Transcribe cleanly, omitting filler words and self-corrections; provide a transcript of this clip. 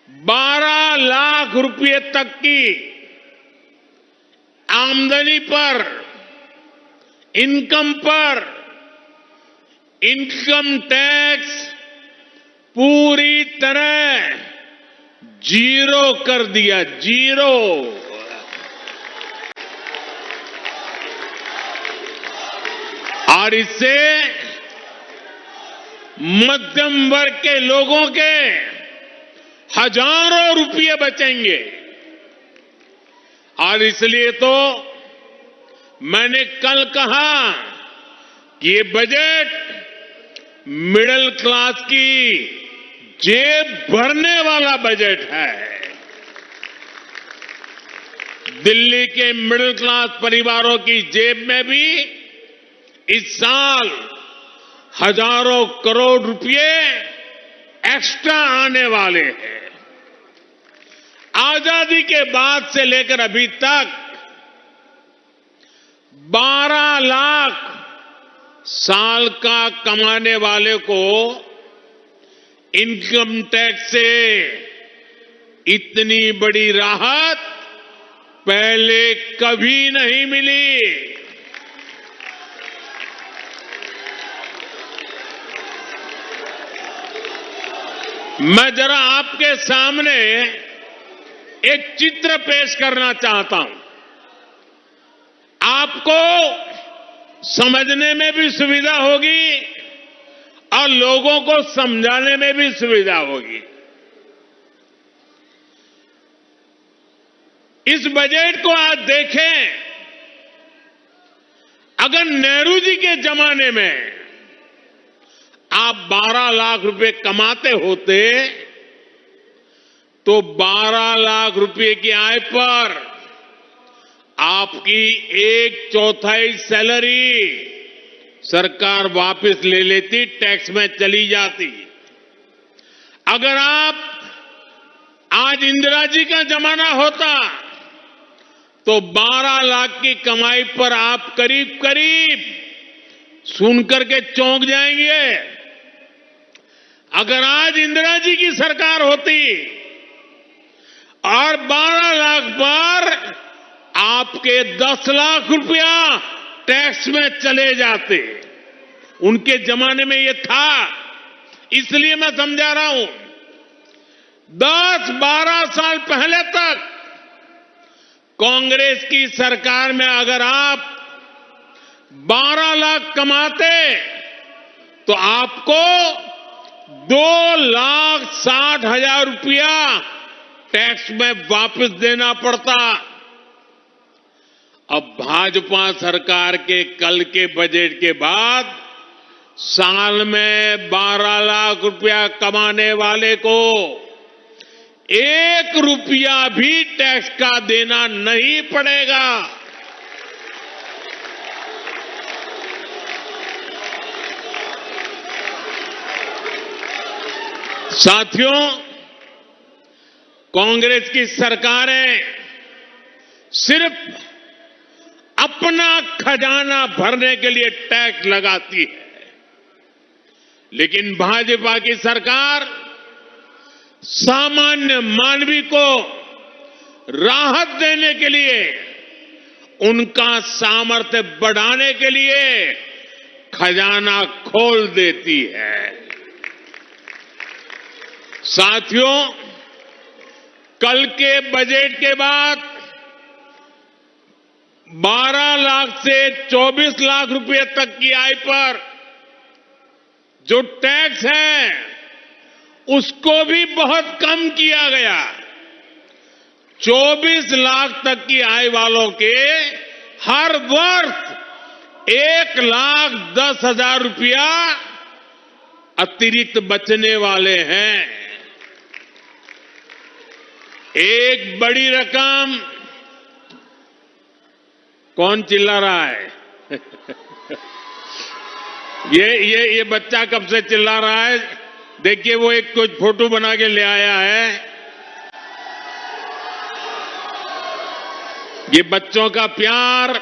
12 लाख रुपए तक की आमदनी पर, इनकम पर इनकम टैक्स पूरी तरह जीरो कर दिया, जीरो। और इससे मध्यम वर्ग के लोगों के हजारों रुपये बचेंगे। और इसलिए तो मैंने कल कहा कि ये बजट मिडिल क्लास की जेब भरने वाला बजट है। दिल्ली के मिडिल क्लास परिवारों की जेब में भी इस साल हजारों करोड़ रुपए एक्स्ट्रा आने वाले हैं। आजादी के बाद से लेकर अभी तक 12 लाख साल का कमाने वाले को इनकम टैक्स से इतनी बड़ी राहत पहले कभी नहीं मिली। मैं जरा आपके सामने एक चित्र पेश करना चाहता हूं, आपको समझने में भी सुविधा होगी और लोगों को समझाने में भी सुविधा होगी। इस बजट को आज देखें, अगर नेहरू जी के जमाने में आप 12 लाख रुपए कमाते होते तो 12 लाख रुपए की आय पर आपकी 1/4 सैलरी सरकार वापस ले लेती, टैक्स में चली जाती। अगर आप आज इंदिरा जी का जमाना होता तो 12 लाख की कमाई पर आप करीब करीब सुनकर के चौंक जाएंगे। अगर आज इंदिरा जी की सरकार होती और 12 लाख पर आपके 10 लाख रुपया टैक्स में चले जाते, उनके जमाने में ये था, इसलिए मैं समझा रहा हूं। 10-12 साल पहले तक कांग्रेस की सरकार में अगर आप 12 लाख कमाते तो आपको 2,60,000 रुपया टैक्स में वापस देना पड़ता। अब भाजपा सरकार के कल के बजट के बाद साल में 12 लाख रुपया कमाने वाले को 1 रुपया भी टैक्स का देना नहीं पड़ेगा। साथियों, कांग्रेस की सरकारें सिर्फ अपना खजाना भरने के लिए टैक्स लगाती है, लेकिन भाजपा की सरकार सामान्य मानवी को राहत देने के लिए, उनका सामर्थ्य बढ़ाने के लिए खजाना खोल देती है। साथियों, कल के बजट के बाद 12 लाख से 24 लाख रुपए तक की आय पर जो टैक्स है उसको भी बहुत कम किया गया। 24 लाख तक की आय वालों के हर वर्ष 1,10,000 रुपया अतिरिक्त बचने वाले हैं। एक बड़ी रकम। कौन चिल्ला रहा है? ये बच्चा कब से चिल्ला रहा है? देखिए, वो एक कुछ फोटो बना के ले आया है। ये बच्चों का प्यार